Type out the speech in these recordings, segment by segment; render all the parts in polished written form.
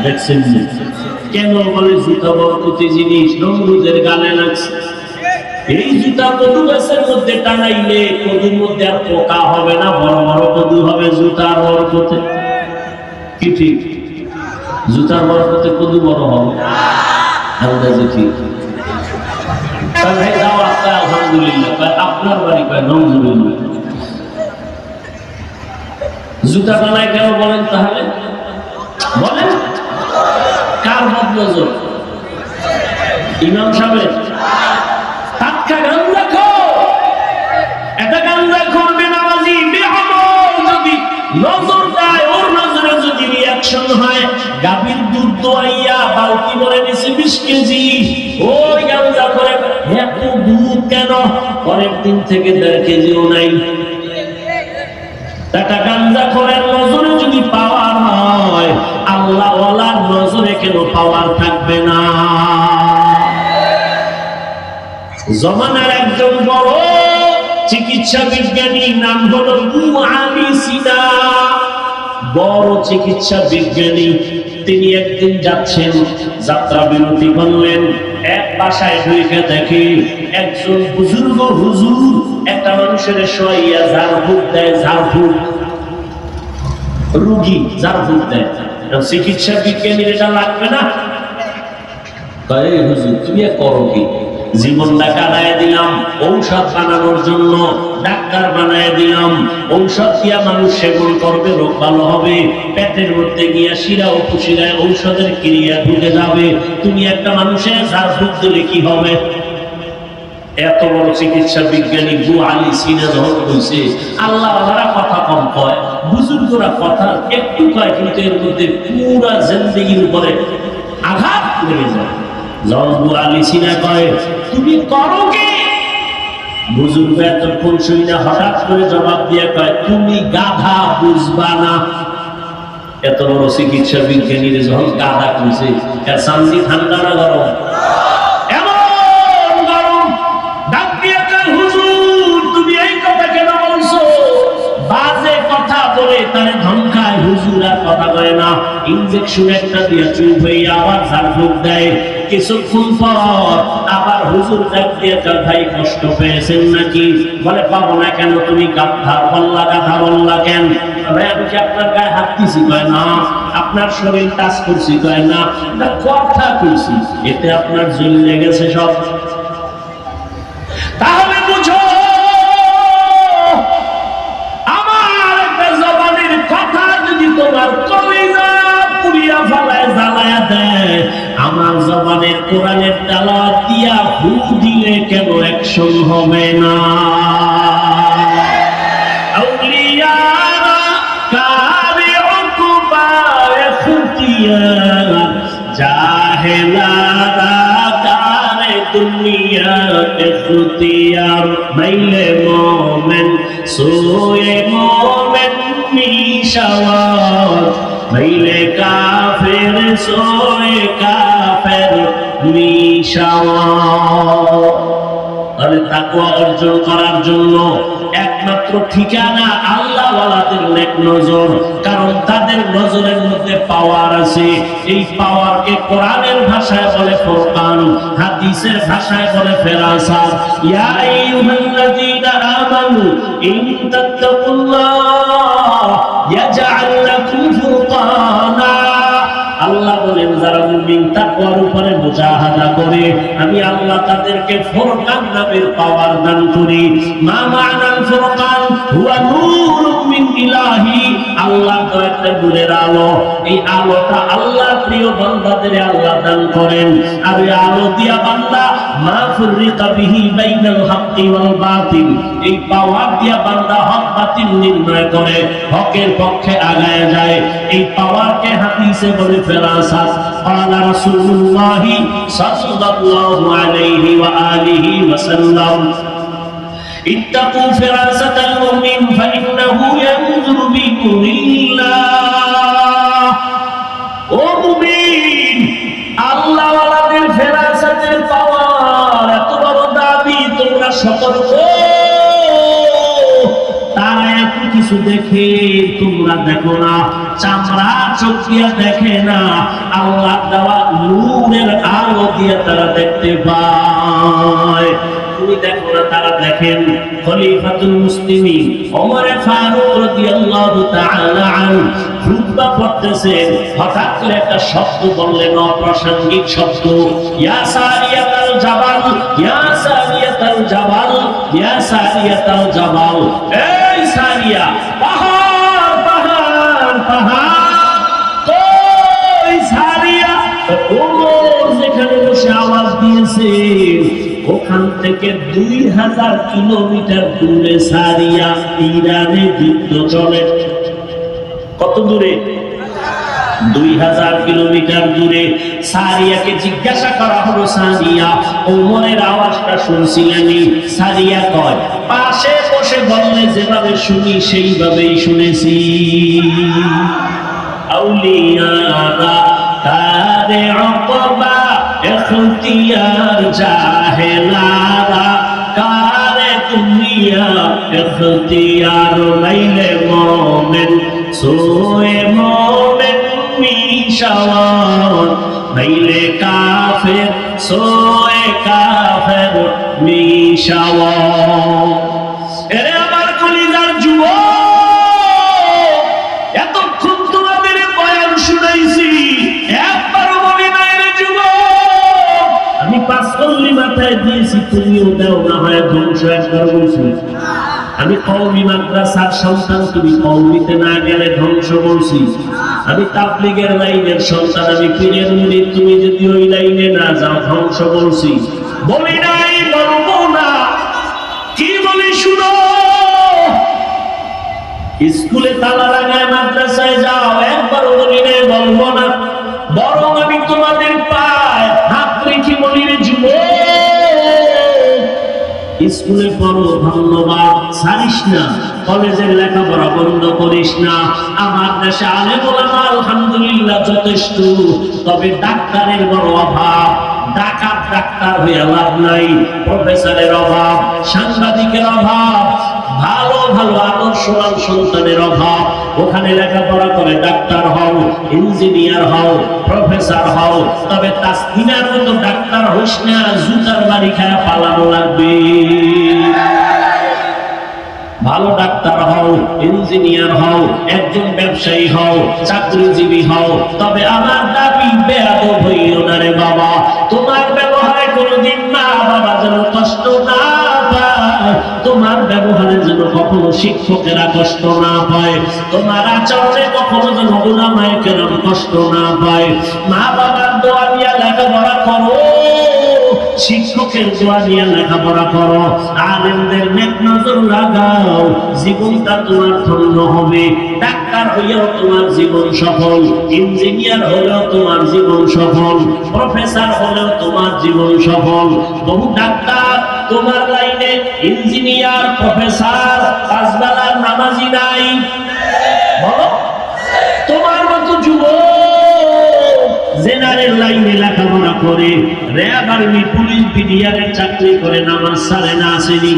দেখছেন কেন বলে জুতা বরকতি জিনিস, নমরুদের গালে লাগছে। এই জুতা কদু গাছের মধ্যে টানাইলে কদুর মধ্যে আর পোকা হবে না, বড় বড় কদু হবে জুতার বরকতে। কি ঠিক? জুতার বরকতে কদু বড় হবে আন্দাজে ঠিক। ভাই যাও আপনার আলহামদুলিল্লাহ, আপনার বাড়ি কয় নজরুল্লাহ। জুতা টানায় কেন বলেন তাহলে? বলেন কার মত নজর? ইমাম সাহেবের? টাটকা গান দেখো, এটা গান দেখো বেনামাজি বেআমল যদি নজর দেয়, ওর নজরে যদি রিয়াকশন হয়, গাভীর দুধ দোয়াইয়া বালতি ভরে নিছে 20 কেজি, ওই গাঞ্জা করে এত দুধ কেন? পরের দিন থেকে 1.5 কেজিও নাই। একটা গাঞ্জা করার নজরে যদি পাওয়ার হয়, আল্লাহ ওয়ালার নজরে কেন পাওয়ার থাকবে না? জমানার একজন বড় চিকিৎসা বিজ্ঞানী, নাম হলো আবু আলী সিনা, বড় চিকিৎসা বিজ্ঞানী। তিনি একদিন যাচ্ছেন, যাত্রা বিরতি করলেন, এক বাসায় ঢুকে দেখে একজন বুজুর্গ হুজুর একটা মানুষের শোয়াইয়া ঝাড়ফুঁক দেয়। ঝাড়ফুঁক, রুগী ঝাড়ফুঁক দেয়। চিকিৎসা বিজ্ঞানীর এটা লাগবে না? হুজুর তুমি করো কি? জীবনটা কাটায় দিলাম ঔষধ বানানোর জন্য, ডাক্তার বানায় দিলাম, ঔষধ দিয়া মানুষ সেবন করবে, রোগ ভালো হবে, পেটের মধ্যে গিয়া শিরা উপশিরায় ঔষধের ক্রিয়া ঢুকে যাবে। তুমি একটা মানুষের ঝাড়ফুঁক দিলে কি হবে? এত বড় চিকিৎসা বিজ্ঞানী আবু আলী সিনা যখন কইছে, আল্লাহ ওরা কথা কম কয়, বুজুর্গরা কথা একটু কয়, কিন্তু এর মধ্যে পুরা জিন্দেগির উপরে আঘাত লেগে যায়। যখন আবু আলী সিনা কয় তুমি করো কি, বুজুর্গ এতক্ষণ শুই না, হঠাৎ করে জবাব দিয়ে কয় তুমি গাধা, বুঝবা না। এত বড় চিকিৎসা বিজ্ঞানী যখন গাধা কইছে, এর শান্তি ঠান্ডা না গরম? তারে ধমকায়, হুজুর আর কথা কয় না, ইনজেকশন একটা দিয়ে চুপ হয়ে আবার ঝাড়ফুঁক দেয়। কিছুক্ষণ পর আবার হুজুর ডাক দিয়ে কয় ভাই কষ্ট পেয়েছেন নাকি? বলে পাবো না কেন, তুমি গাধা বললা, গাধা বললা কেন? ভাই আমি কি আপনার গায়ে হাত দিছি? কয় না। আপনার শরীর টাচ করছি? কয় না। কথা কইছি, এতে আপনার জল লেগেছে সব। তাহলে বুঝো, তোমার কলিজা পুড়িয়া ফেলায়, জ্বালায়া দেয়, আমার জবানের কোরআনের তেলাওয়াত দিয়া ফু দিলে কেন অ্যাকশন হবে না? আউলিয়ারা কারি উকবা ইখতিয়ার, জাহেলারা কারে দুনিয়া ইখতিয়ার, মাইলে মোমেন সোয়ে মোমেন নিশাওয়াত, মাইলে কাফের সোয়ে কাফের নিশাওয়াত। তাহলে তাকওয়া অর্জন করার জন্য একমাত্র ঠিকানা আল্লাহ ওয়ালাদের নেক নজর, কারণ তাদের নজরের মধ্যে পাওয়ার আছে। এই পাওয়ারকে কোরআনের ভাষায় বলে ফুরকান, হাদিসের ভাষায় বলে ফেরাসাত। ইয়া আইয়ুহাল্লাযীনা আমানু ইন তাত্তাকুল্লাহ ইয়াজআল লাকুম ফুরকানা। আল্লাহ বলেন যারা মুমিন তাকওয়ার উপরে মুজাহাদা করে, আমি আল্লাহ তাদেরকে ফুরকান নামের পাওয়ার দান করি। মা মা'নাল ফুরকান হুয়া নূরুম মিন ইলাহি, আল্লাহ তো একটা নূরের আলো, এই আলোটা আল্লাহর প্রিয় বান্দাদের আল্লাহ দান করেন। আর এই আলো দিয়া বান্দা মা ফুররিকা বিহি বাইনাল হাক্কি ওয়াল বাতিল, এই পাওয়ার দিয়া বান্দা হক বাতিল নির্ণয় করে, হকের পক্ষে আগায় যায়। এই পাওয়ারকে হাদিসে বলে ফেরাসাত। ক্বালা রাসূলুল্লাহ সাল্লাল্লাহু আলাইহি ওয়া আলিহি ওয়াসাল্লাম, ইত্তাকু ফিরাসাতাল মুমিন ফাইন্নাহু ইয়ানজুরু বিনুরিল্লাহ। ও মুমিন, আল্লাহ ওয়ালাদের ফিরাসাতের পাওয়ার এত বড় দাবি, তোমরা সতর্ক। তারা এত কিছু দেখে, তোমরা দেখো না। চামড়া চোখ দিয়া দেখে না, আল্লাহ দেওয়া নূরের আলো দিয়ে তারা দেখতে পায়। তুমি দেখো না, তারা দেখেন। খলিফাতুল মুসলিমিন ওমর ফারুক রাদিয়াল্লাহু তাআলা আনহু খুতবা পড়তেছেন, হঠাৎ করে একটা শব্দ বললেন, অপ্রাসঙ্গিক শব্দ, ইয়া সারিয়াতাল জাবাল, ইয়া সারিয়াতাল জাবাল, ইয়া সারিয়াতাল জাবাল। এই সারিয়া, পাহাড় পাহাড় পাহাড়, কই সারিয়া? ওমর যেখানে বসে আওয়াজ দিয়েছে, ওখান থেকে 2000 কিলোমিটার দূরে সারিয়া, ইরানে যুদ্ধ চলে। কত দূরে? 2000 কিলোমিটার দূরে। সারিয়াকে জিজ্ঞাসা করা হলো, সারিয়া, ওমরের আওয়াজটা শুনছিলেনই? সারিয়া কয়, পাশে বসে বললে যেভাবে শুনি সেইভাবেই শুনেছি। আউলিয়ারা তারে অকবা এখতিয়ার জাহেলারা, কারে দুনিয়া এখতিয়ার লাইলে মোমেন সোয়ে মোমেন মিশাওয়ার, নাইলে কাফের সোয়ে কাফের মিশাওয়ার। এরে আমার কলিজার যুবক, এতক্ষণ তোমাদের বয়ান শুনাইছি, একবারও বলি নাই রে যুবক, আমি 5 কলি মাথায় দিয়েছি, তুমিও দাও না হয় ধ্বংস। একবার বলছি, আমি কওমি মাদ্রাসার সন্তান, তুমি কওমিতে না গেলে ধ্বংস বলছি। আমি তাবলীগের লাইনের সন্তান, আমি পীরের মুরিদ, তুমি যদি ওই লাইনে না যাও ধ্বংস বলছি। বলি নাই, বলবো না। কি বলি শুনো, স্কুলে তালা লাগায় মাদ্রাসায় যাও, একবারও বলি নাই, বলবো না। বরং আমি তোমাদের পায় হাত রেখে বলি রে যুবক, স্কুলে পড়ো, ধন্যবাদ, ছাড়িস না। কলেজের লেখাপড়া বন্ধ করিস না। আমার দেশে আলেম ওলামা আলহামদুলিল্লাহ যথেষ্ট, তবে ডাক্তারের বড় অভাব। ডাকাত ডাক্তার হয়ে লাভ নাই, প্রফেসরের অভাব, সাংবাদিকের অভাব, ভালো ভালো আদর্শবান সন্তানের অভাব। ওখানে লেখাপড়া করে ডাক্তার হও, ইঞ্জিনিয়ার হও, প্রফেসর হও, তবে তাসলিমার মতো ডাক্তার হইস না, জুতার বাড়ি খায়া পালানো লাগবে। ভালো ডাক্তার হও, ইঞ্জিনিয়ার হও, একজন ব্যবসায়ী হও, চাকরিজীবী হও, তবে আমার দাবি বেয়াদব হইও না রে বাবা। তোমার ব্যবহারে কোনোদিন মা বাবা যেন কষ্ট না পায়, তোমার ব্যবহারে যেন কখনো শিক্ষকেরা কষ্ট না পায়, তোমার আচরণে কখনো যেন উলামায়ে কেরাম কষ্ট না পায়। মা বাবার দোয়া নিয়ে লেখাপড়া করো, শিক্ষকের দোয়া নিয়ে লেখাপড়া করো, আলেমদের নেক নজর লাগাও, জীবনটা তোমার ধন্য হবে। ডাক্তার হইয়াও তোমার জীবন সফল, ইঞ্জিনিয়ার হলেও তোমার জীবন সফল, প্রফেসর হলেও তোমার জীবন সফল। বহু ডাক্তার তোমার লাইনে, ইঞ্জিনিয়ার, প্রফেসর, 5 বেলার নামাজি নাই, বলো? তোমার মতো যুবক জেনারেল লাইনে লেখাপড়া করে, র্যাব, আর্মি, পুলিশ, বিডিআরের চাকরি করে, নামাজ ছাড়ে না, আসেনি?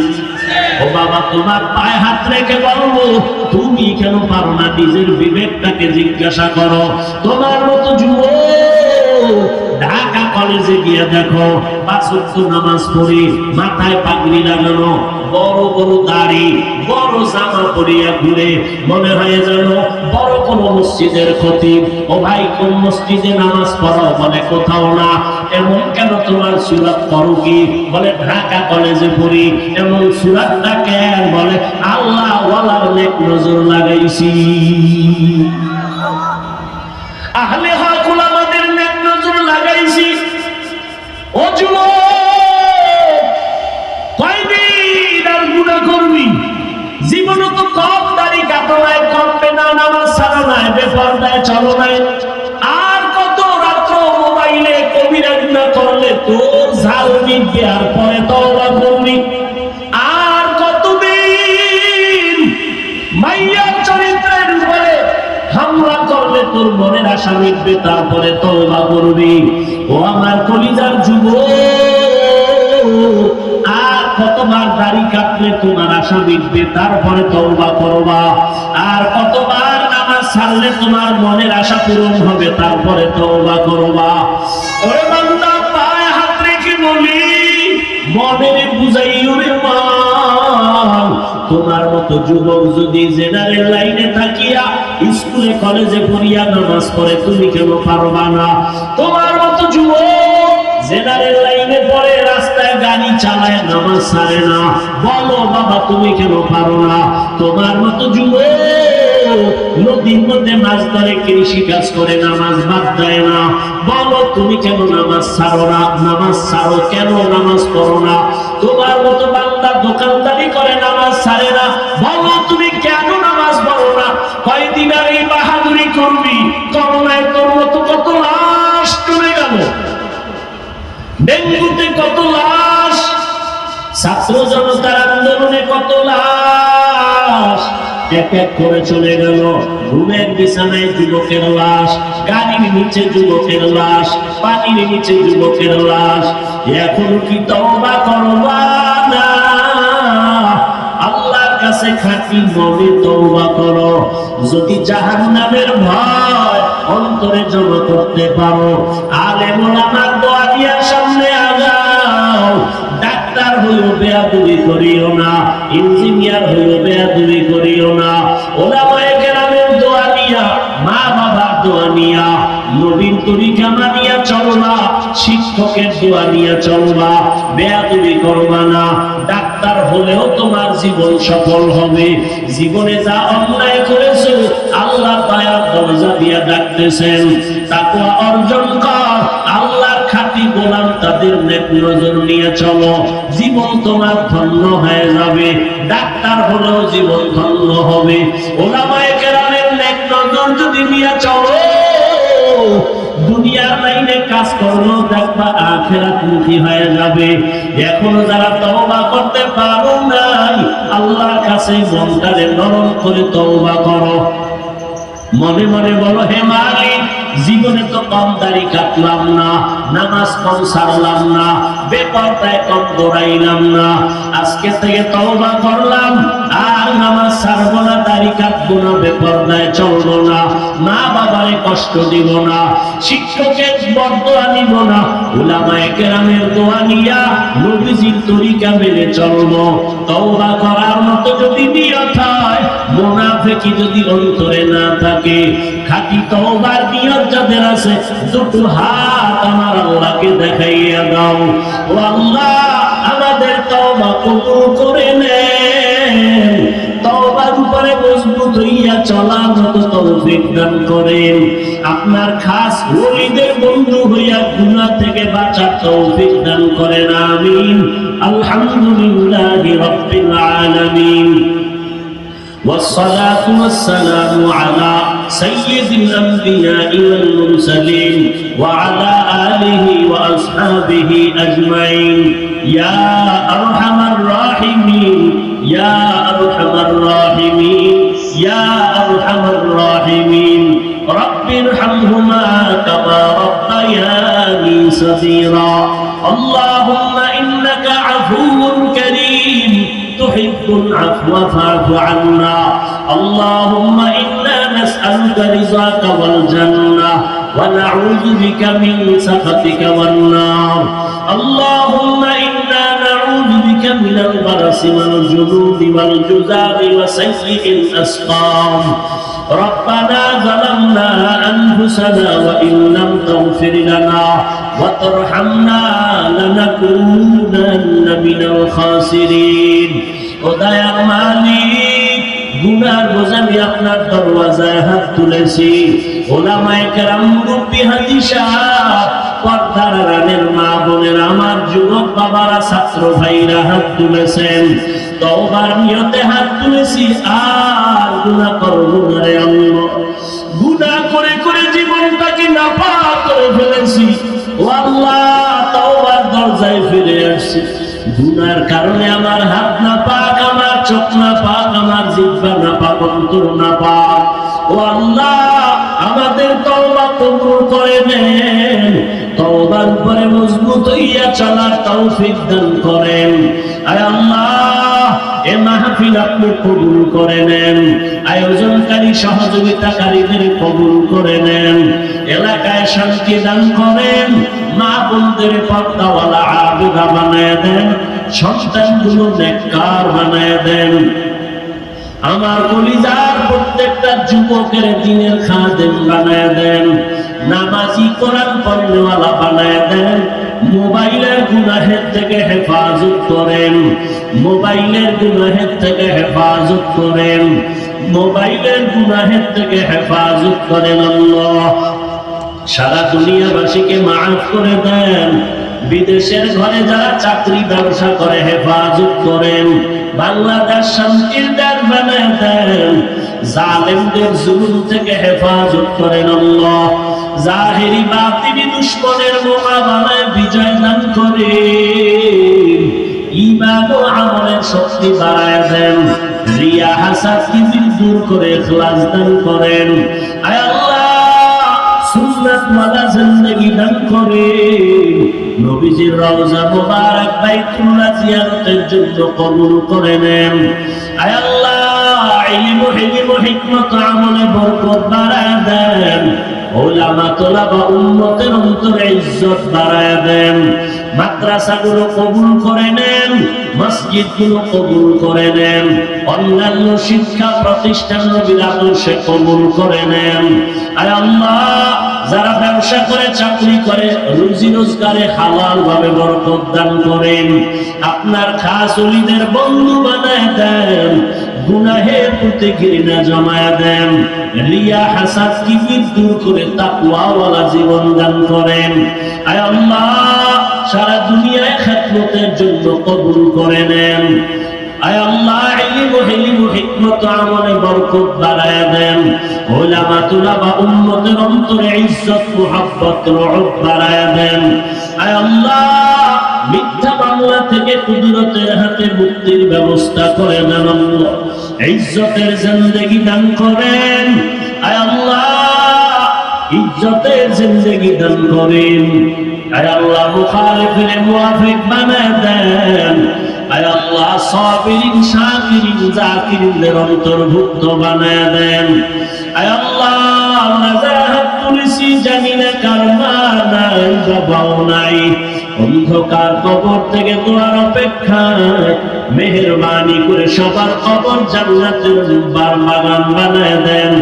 ও বাবা, তোমার পায়ে হাত রেখে বলবো, তুমি কেন পারো না? নিজের বিবেকটাকে জিজ্ঞাসা করো। তোমার মতো যুবক ঢাকা কলেজে গিয়ে দেখো, 5 ওয়াক্ত নামাজ পড়ে, মাথায় পাগড়ি লাগানো, বড় বড় দাড়ি, বড় জামা পরিয়া ঘুরে, মনে হয় যেন বড় কোন মসজিদের খতিব। ও ভাই, কোন মসজিদে নামাজ পড়ো? বলে কোথাও না। এমন কেন? তোমার সুরাত পড়ো কি? বলে ঢাকা কলেজে পড়ি। এমন সুরাতটা কেন? বলে আল্লাহ ওয়ালার নেক নজর লাগাইছি, আহলে হক উলামাদের নেক নজর লাগাইছি। ও যুবক, কয়দিন আর গুনাহ করবি? জীবন তো কম, দাড়ি কাটো নাই, কমবে না, নামাজ ছাড়ো নাই, বেপরদায় চলো নাই, আর কত রাত্র মোবাইলে কবিরা গুনাহ করলে তোর ঝাল মিটবে, আর পরে তওবা করবি। আর কতদিন মাইয়ার চরিত্রের উপরে হামলা করলে তোর মনের আশা মিটবে, তারপরে তওবা করবি। ও আমার কলিজার যুবক, আর কতবার দাড়ি কাটলে তোমার আশা মিটবে তারপরে তওবা করবা, আর কতবার নামাজ ছাড়লে তোমার মনের আশা পূরণ হবে তারপরে তওবা করবা। ওরে বান্দা, পায়ে হাত রেখে বলি, মনের বুঝাইও রে মন, তোমার মতো যুবক যদি জেনারেল লাইনে থাকিয়া স্কুলে কলেজে পড়িয়া নামাজ পড়ে, তুমি কেন পারবা না? তোমার মতো যুবক জেনারেল লাইনে পড়ে রাস্তায় গাড়ি চালায় নামাজ ছাড়ে না, বলো বাবা তুমি কেন পারো না? তোমার মতো যুবক নদীর মধ্যে মাছ ধরে কৃষি কাজ করে নামাজ বাদ দেয় না, বলো তুমি কেন নামাজ ছাড়ো না? নামাজ ছাড়ো কেন, নামাজ পড়ো না? তোমার মতো বান্দা দোকানদারি করে নামাজ ছাড়ে না, বলো তুমি কেন নামাজ পড়ো না? কয়দিন আর এই বাহাদুরি করবি, করোনায় তোর মতো কত লাশ চলে গেল, ডেঙ্গুতে কত লাশ, ছাত্র জনতার আন্দোলনে কত লাশ এক এক করে চলে গেল। ঘুমের বিছানায় যুবকের লাশ, গাড়ির নিচে যুবকের লাশ, পানির নিচে যুবকের লাশ। এখন কি তওবা করবা না? আল্লাহর কাছে খাঁটি মনে তওবা করো। যদি জাহান্নামের ভয় অন্তরে জমা করতে পারো, আলেম ওলামার দোয়া দিয়া সামনে আগাও। ডাক্তার হইও বেয়াদবি করিও না, ইঞ্জিনিয়ার হইও বেয়াদবি করিও না। ওলামায়ে কেরামের দোয়া নিয়া, মা বাবার দোয়া নিয়া, নবীর তরিকা মানিয়া চলবা, শিক্ষকের দোয়া নিয়া চলবা, বেয়াদবি করবা না। ডাক্তার হলেও তোমার জীবন সফল হবে। জীবনে যা অন্যায় করেছো আল্লাহ দয়ার দরজা দিয়া ডাকতেছেন, তাকওয়া অর্জন কর, আল্লাহর খাঁটি গোলাম তাদের নেক নজর নিয়ে চলো, জীবন তোমার ধন্য হয়ে যাবে। ডাক্তার হলেও জীবন ধন্য হবে। ওলামায়ে কেরামের নেক নজর যদি নিয়ে চলো, দুনিয়ার লাইনে কাজ করলো, দেখবা আখিরাতমুখী হয়ে যাবে। এখনো যারা তওবা করতে পারো নাই, আল্লাহর কাছে মনটারে নরম করে তওবা করো। মনে মনে বলো, হে মালিক, জীবনে তো কম দাড়ি কাটলাম না, নামাজ কম ছাড়লাম না, বেপরদায় কম দৌড়াইলাম না, আজকে থেকে তওবা করলাম, আর নামাজ ছাড়বো না, দাড়ি কাটবো না, বেপরদায় চলবো না, মা বাবারে কষ্ট দিব না, শিক্ষকের বরদোয়া নিব না, উলামায়ে কেরামের দোয়া নিয়া নবীজির তরিকা মেনে চলবো। তওবা করার মতো যদি নিয়ত হয়, মুনাফিকি যদি অন্তরে না থাকে, খাঁটি তওবার নিয়ত যাদের আছে, দুটো হাত আমার আল্লাহকে দেখাইয়া দাও। ও আল্লাহ, আমাদের তওবা কবুল করে নেন, তওবার উপরে মজবুত হইয়া চলার মতো তৌফিক দান করেন। আপনার খাস ওলিদের বন্ধু হইয়া গুনাহ থেকে বাঁচার তৌফিক দান করেন। আমিন। আলহামদুলিল্লাহি রাব্বিল আলামিন। والصلاة والسلام على سيد الأنبياء والمرسلين وعلى آله وأصحابه أجمعين. يا أرحم الراحمين، يا أرحم الراحمين، يا أرحم الراحمين. رب ارحمهما كما ربياني صغيرا. اللهم إنك عفو كريم تحب العفو فاعف عنا. اللهم إنا نسألك رضاك والجنة ونعوذ بك من سخطك والنار. اللهم إنا نعوذ بك من البرص والجنون والجذام وسيء الأسقام. ربنا ظلمنا أنفسنا وإن لم تغفر لنا وترحمنا لنكونن من الخاسرين. খোদায়া মালিক, গুনার বোঝা আমি আপনার দরওয়াজায় হাত তুলেছি। ওলামায়ে কেরাম, মুরব্বি হাজী সাহেব, পর্দার আড়ালের মা বোনের, আমার যুবক বাবারা, ছাত্র ভাইরা হাত তুলেছেন। তওবার নিয়তে হাত তুলেছি, আর গুনাহ করব না রে আল্লাহ। গুনাহ করে করে জীবনটাকে নাপাক করে ফেলেছি। ও আল্লাহ, তওবার দরজায় ফিরে আসছি। গুনার কারণে আমার হাত না পাক, আমার চোখ না পাক, আমার জিহ্বা না পাক, অন্তর না পাক। ও আল্লাহ, আমাদের তওবা কবুল করে নেন, তওবার উপরে মজবুত হইয়া চলার তৌফিক দান করেন। আয় আল্লাহ এ মাহফিল আপনি কবুল করে নেন, আয়োজনকারী সহযোগিতাকারীদের কবুল করে নেন, এলাকায় শান্তি দান করেন, মা বোনদের পর্দাওয়ালা আবেদা বানায় দেন, সন্তানগুলো নেককার বানায় দেন। আমার কলিজার প্রত্যেকটা যুবকের দিনের খাদেম বানায় দেন, নামাজি কোরআন পড়নেওয়ালা বানায় দেন, মোবাইলের গুনাহের থেকে হেফাজত করেন, মোবাইলের গুনাহের থেকে হেফাজত করেন, মোবাইলের গুনাহের থেকে হেফাজত করেন আল্লাহ। সারা দুনিয়াবাসীকে মাফ করে দেন, বিদেশের ঘরে যারা চাকরি ব্যবসা করে হেফাজত করেন, বাংলাদেশ শান্তির দেশ বানায় দেন, জালেমদের জুলুম থেকে হেফাজত করেন আল্লাহ। জাহেরি বাতিনি দুশমনের মোকাবেলায় বিজয় দান করেন, ঈমান ও আমলের শক্তি বাড়ায় দেন, রিয়া হাসাদ কিবির দূর করে ইখলাস দান করেন। আয় আল্লাহ সুন্নাত ওয়ালা জিন্দেগি দান করেন, নবীজির রওজা মুবারক বাইতুল্লাহ জিয়ারতের জন্য কবুল করে নেন। আয় আল্লাহ ইলম হিকমত হিকমত আমলে বরকত বাড়ায় দেন, উলামা তোলাবা উম্মতের অন্তরে ইজ্জত বাড়ায় দেন, মাদ্রাসাগুলো কবুল করে নেন, মসজিদগুলো কবুল করে নেন, অন্যান্য শিক্ষা প্রতিষ্ঠান নবীর আদর্শে কবুল করে নেন। আয় আল্লাহ যারা ব্যবসা করে চাকরি করে রুজি রোজগারে হালাল ভাবে বরকত দান করেন, আপনার খাস ওলিদের বন্ধু বানায় দেন, গুনাহের প্রতি ঘৃণা জমায়া দেন, রিয়া হাসাদ কিবির দূর করে তাকওয়াওয়ালা জীবন দান করেন। আয় আল্লাহ সারা দুনিয়ায় খিদমতের জন্য কবুল করে নেন। আয় আল্লাহ ইলম হিকমত আমলে বরকত বাড়ায় দেন, উলামা তুলাবা উম্মতের অন্তরে ইজ্জত মুহাব্বত রহমত বাড়ায় দেন। আয় আল্লাহ মিথ্যা মামলা থেকে কুদরতের হাতে মুক্তির ব্যবস্থা করে দেন আল্লাহ, ইজ্জতের জিন্দেগি দান করেন। আয় আল্লাহ ইজ্জতের জিন্দেগি দান করেন। আয় আল্লাহ মুখালিফের মুওয়াফিক বানায় দেন। আয় আল্লাহ সাবিরিন শাকিরিন জাকিরিনদের অন্তর্ভুক্ত বানায় দেন। আয় আল্লাহ নাজাহাত তুলসি জানি না কারমা নাই বাবাও নাই, অন্ধকার কবর থেকে দোয়ার অপেক্ষায় মেহেরবানি করে সবার কবর জান্নাতের বাগান বানায় দেন।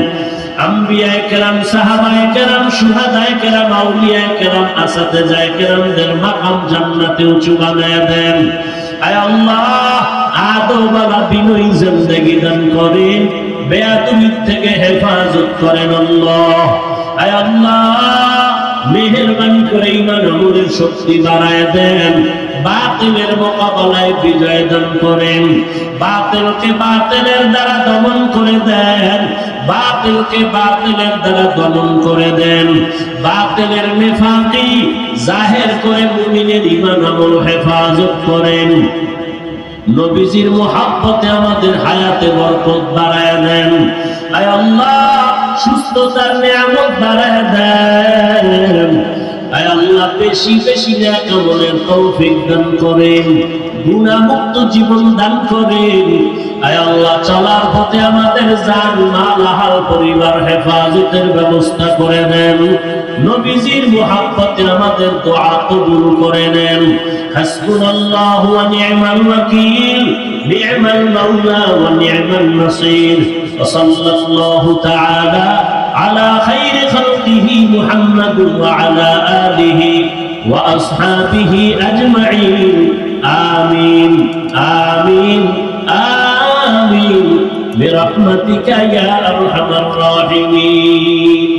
আম্বিয়ায়ে কেরাম, সাহাবায়ে কেরাম, শুহাদায়ে কেরাম, আউলিয়ায়ে কেরাম, আসাতেজায়ে কেরামদের মাকাম জান্নাতে উঁচু বানায় দেন। আয় আল্লাহ আদবওয়ালা বিনয়ী জিন্দেগি দান করেন, বেয়াদবির থেকে হেফাজত করেন আল্লাহ। আয় আল্লাহ মেহেরবানি করে ঈমান আমলের শক্তি বাড়ায় দেন, বাতিলের মোকাবেলায় বিজয় দান করেন, বাতিলকে বাতিলের দ্বারা দমন করে দেন, বাতিলকে বাতিলের দ্বারা দমন করে দেন, বাতিলের নিফাকি জাহের করে মুমিনের ঈমান আমল হেফাজত করেন। নবীজির মুহাব্বতে আমাদের হায়াতে বরকত বাড়ায় দেন। আয় আল্লাহ সুস্থতার নিয়ামত বাড়ায় দেন। আয় আল্লাহ বেশি বেশি নেক আমলের তৌফিক দান করেন, গুনাহমুক্ত জীবন দান করেন। আয় আল্লাহ চলার পথে আমাদের জান মাল আহাল পরিবার হেফাজতের ব্যবস্থা করে দেন। নবীজির মুহাব্বতে আমাদের দোয়া কবুল করে নেন। হাসবুনাল্লাহু ওয়া নি'মাল ওয়াকিল, নি'মাল মাওলা ওয়া নি'মান নাসির। ওয়া সাল্লাল্লাহু তাআলা আলা খাইরি খালকিহি মুহাম্মাদুন ওয়া আলা আলিহি ওয়া আসহাবিহি আজমাইন। আমিন আমিন আমিন বিরহমাতিকা ইয়া আরহামার রাহিমিন।